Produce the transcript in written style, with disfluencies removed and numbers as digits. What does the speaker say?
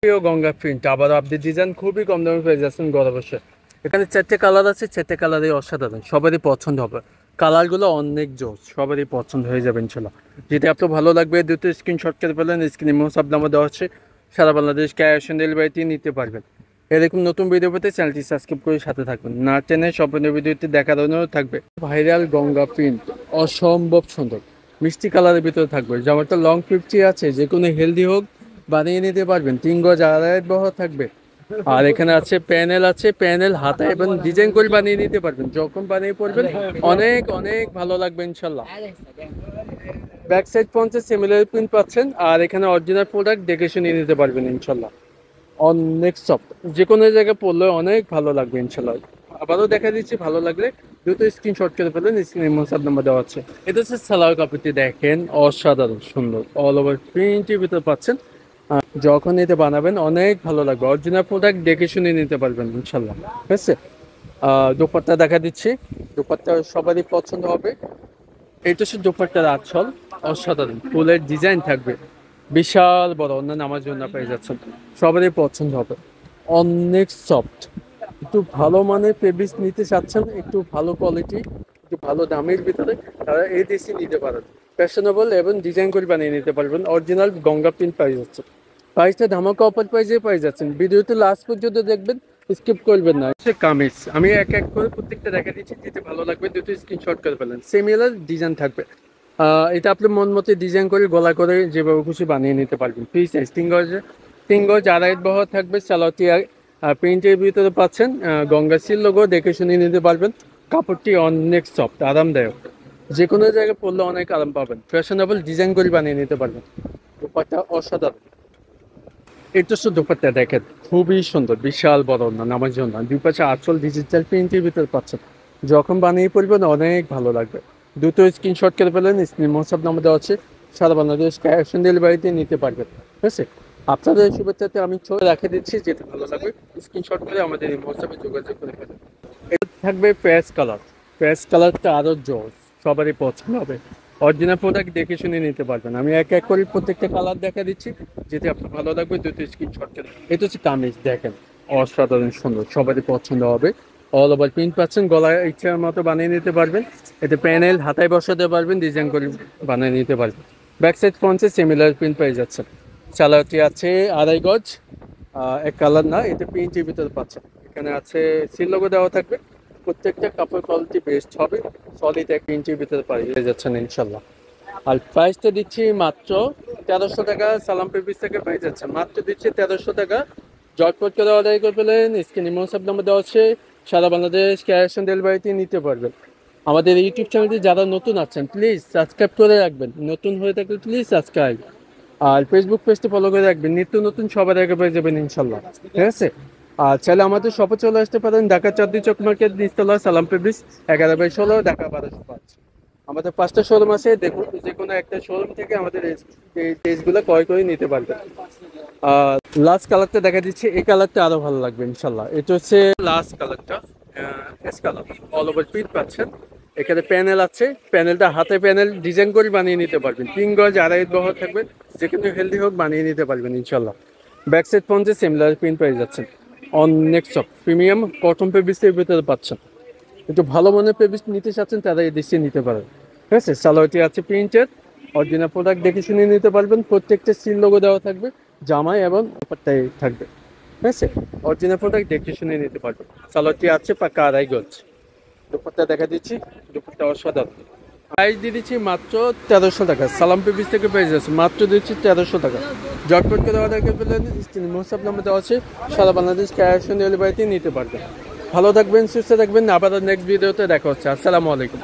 প্রিয় গঙ্গা প্রিন্ট আবার update design খুবই কম দামে পেয়ে যাচ্ছেন ঘরে বসে। এখানে 4টে কালার আছে, 4টে কালারই অসাধারণ, সবারই পছন্দ হবে। কালারগুলো অনেক জোস, সবারই পছন্দ হয়ে যাবে ইনশাল্লাহ। যেটা আপনার ভালো লাগবে দুটো স্ক্রিনশট করে ফেলেন, স্ক্রিনে মোসাব নাম্বার দেওয়া আছে, সারা বাংলাদেশ ক্যাশ অন ডেলিভারিতে নিতে পারবেন। এরকম নতুন ভিডিও পেতে চ্যানেলটি সাবস্ক্রাইব করে সাথে থাকবেন, না টেনে সম্পূর্ণ ভিডিওটি দেখার অনুরোধ থাকবে। ভাইরাল গঙ্গা প্রিন্ট অসম্ভব সুন্দর মিষ্টি কালারের ভিতরে থাকবে। জামাটা লং 50 আছে, যে কোনো হেলদি হোক বানিয়ে নিতে পারবেন। 3 গজ আড়াই বহর থাকবে। আর এখানে আছে প্যানেল হাতা এবং ডিজাইন করে বানিয়ে নিতে পারবেন। যখন বানিয়ে পড়বেন অনেক অনেক ভালো লাগবে ইনশাল্লাহ। ব্যাক সাইড পঞ্চে সিমিলার প্রিন্ট পাচ্ছেন, আর এখানে অরিজিনাল প্রোডাক্ট দেখে শুনে নিতে পারবেন ইনশাল্লাহ। অনেক সফট, যে কোনো জায়গায় পড়লে অনেক ভালো লাগবে ইনশাল্লাহ। আবারও দেখা দিচ্ছি, ভালো লাগলে দ্রুত স্ক্রিনশট করে ফেলেন, স্ক্রিনে মোসাব নাম্বার দেওয়া আছে। এটা হচ্ছে সালোয়ার কাপড়টি, দেখেন অসাধারণ সুন্দর অল ওভার প্রিন্টের ভিতরে পাচ্ছেন। যখন এতে বানাবেন অনেক ভালো লাগবে, অরিজিনাল প্রোডাক্ট দেখে শুনে নিতে পারবেন ইনশাল্লাহ। ঠিক আছে, দোপাট্টা দেখা দিচ্ছি, দোপাট্টা সবারই পছন্দ হবে। এটা হচ্ছে দোপাট্টার আঁচল, অসাধারণ ফুলের ডিজাইন থাকবে, বিশাল বড়, অন্যান্য আমার জন্য পেয়ে যাচ্ছেন, সবারই পছন্দ হবে। অনেক সফট, একটু ভালো মানের ফেব্রিক্স নিতে চাচ্ছেন, একটু ভালো কোয়ালিটি, একটু ভালো দামের ভিতরে, তারা এই দেশে নিতে পারেন। ফ্যাশনেবল এবং ডিজাইন করে বানিয়ে নিতে পারবেন। অরিজিনাল গঙ্গা প্রিন্ট পেয়ে যাচ্ছে, প্রাইসটা ধামাকা অফার প্রাইসে পেয়ে যাচ্ছেন। ভিডিওতে লাস্ট পর্যন্ত দেখবেন, স্কিপ করবেন না। সে কামিজ আমি এক এক করে প্রত্যেকটা দেখা দিচ্ছি, যেতে ভালো লাগবে দুটো স্ক্রিনশট করে ফেলেন। সিমিলার ডিজাইন থাকবে, এটা আপনি মন মতো ডিজাইন করে গলা করে যেভাবে খুশি বানিয়ে নিতে পারবেন। ফ্রি সাইজ 3 গজ আড়াই বহর থাকবে। সালোয়ারটি প্রিন্টের ভিতরে পাচ্ছেন, গঙ্গা সিল লোগো দেখে শুনে নিতে পারবেন। কাপড়টি অনেক সফট, আরামদায়ক, যে কোনো জায়গায় পরলে অনেক আরাম পাবেন। ফ্যাশনেবল ডিজাইন করে বানিয়ে নিতে পারবেন। দোপাট্টা অসাধারণ। এটা শুধু দোপাট্টা দেখেন, খুবই সুন্দর, বিশাল বড় না নামার জন্য। দুই পাশে আঁচল ডিজিটাল প্রিন্টের ভিতরে পাচ্ছেন, যখন বানিয়ে পড়বেন অনেক ভালো লাগবে। দুটো স্ক্রিনশট করে ফেলেন, স্ক্রিন মোসাব নাম্বার দেওয়া আছে, সারা বাংলাদেশ ক্যাশ অন ডেলিভারিতে নিতে পারবেন। ঠিক আছে, আপনাদের শুভেচ্ছাতে আমি ছবি রেখে দিচ্ছি, যেটা ভালো লাগবে স্ক্রিনশট করে আমাদের এই মোসাবে যোগাযোগ করে ফেলেন। এটা থাকবে পেস্ট কালার, পেস্ট কালারটা আরও জোস, সবারই পছন্দ হবে। অরিজিনাল প্রোডাক্ট দেখে শুনে নিতে পারবেন। আমি এক এক করে প্রত্যেকটা কালার দেখা দিচ্ছি, যেটা আপনার ভালো লাগবে দুটো স্ক্রিনশট করে। এটা হচ্ছে কামিজ, দেখেন অসাধারণ সুন্দর, সবারই পছন্দ হবে। অল ওভার প্রিন্ট পাচ্ছেন, গলায় ইচ্ছার মতো বানিয়ে নিতে পারবেন। এতে প্যানেল হাতায় বসাতে পারবেন, ডিজাইন করে বানিয়ে নিতে পারবেন। ব্যাক সাইড ফ্রন্টে সিমিলার প্রিন্ট পেয়ে যাচ্ছেন। সালোয়ারটি আছে আড়াই গজ, এক কালার না, এটা প্রিন্টের ভিতরে পাচ্ছেন। এখানে আছে সিল লোগো দেওয়া থাকবে। প্রত্যেকটা কাপড় কোয়ালিটি বেস্ট হবে, সলিড এক ইঞ্চির ভিতরে পেয়ে যাচ্ছেন ইনশাল্লাহ। আর প্রাইসটা দিচ্ছি মাত্র 1300 টাকা। সালাম পেপিস থেকে পেয়ে যাচ্ছেন, মাত্র দিচ্ছি 1300 টাকা। জটপট করে অর্ডার করে ফেলেন, স্ক্রিনে মোসাব নাম্বার দেওয়া আছে, সারা বাংলাদেশ ক্যাশ অন ডেলিভারিতে নিতে পারবেন। আমাদের ইউটিউব চ্যানেলটি যারা নতুন আছেন প্লিজ সাবস্ক্রাইব করে রাখবেন, নতুন হয়ে থাকলে প্লিজ সাবস্ক্রাইব। আর ফেসবুক পেজটি ফলো করে রাখবেন, নিত্য নতুন সবার আগে পেয়ে যাবেন ইনশাল্লাহ। ঠিক আছে, আর চাইলে আমাদের শপে চলে আসতে পারেন, ঢাকা চাঁদনী চক মার্কেট, নিচতলা, সালাম পেপিস, 11/16, ঢাকা 1205। আমাদের 5টা শোরুম আছে, দেখুন যে কোনো একটা শোরুম থেকে আমাদের এই ড্রেসগুলো ক্রয় করে নিতে পারবেন। লাস্ট কালারটা দেখা দিচ্ছি, এই কালারটা আরো ভালো লাগবে ইনশাল্লাহ। এটা হচ্ছে লাস্ট কালারটা, S colour, all over print পাচ্ছেন। এখানে প্যানেল আছে, প্যানেলটা হাতে প্যানেল ডিজাইন করে বানিয়ে নিতে পারবেন। 3 গজ আড়াই বহর থাকবে, যেখানে হেলদি হোক বানিয়ে নিতে পারবেন ইনশাল্লাহ। ব্যাক সাইড ফ্রন্টে সিমিলার প্রিন্ট পেয়ে যাচ্ছেন। অনেক সফট প্রিমিয়াম কটন ফেব্রিক্সের ভিতরে পাচ্ছেন। একটু ভালো মানের ফেব্রিক্স নিতে চাচ্ছেন, তারা এই দেশে নিতে পারেন। ঠিক আছে, সালোয়ারটি আছে প্রিন্টেড, অরিজিনাল প্রোডাক্ট দেখে শুনে নিতে পারবেন। প্রত্যেকটা সিল লোগো দেওয়া থাকবে, জামায় এবং দোপাট্টায় থাকবে। ঠিক আছে, অরিজিনাল প্রোডাক্ট দেখে শুনে নিতে পারবেন। সালোয়ারটি আছে পাকা আড়াই গজ। দুপাট্টা দেখা দিচ্ছি, দুপাট্টা অসাধারণ। প্রাইস দিয়ে দিচ্ছি মাত্র 1300 টাকা। সালাম পেপিস থেকে পেয়ে যাচ্ছে, মাত্র দিচ্ছি 1300 টাকা। জটপট করে অর্ডার করে ফেলেন, মোসাব নাম্বার দেওয়া আছে, সারা বাংলাদেশ ক্যাশ অন ডেলিভারিতে নিতে পারবেন। ভালো থাকবেন, সুস্থ থাকবেন, আবার নেক্সট ভিডিওতে দেখা হচ্ছে। আসসালামু আলাইকুম।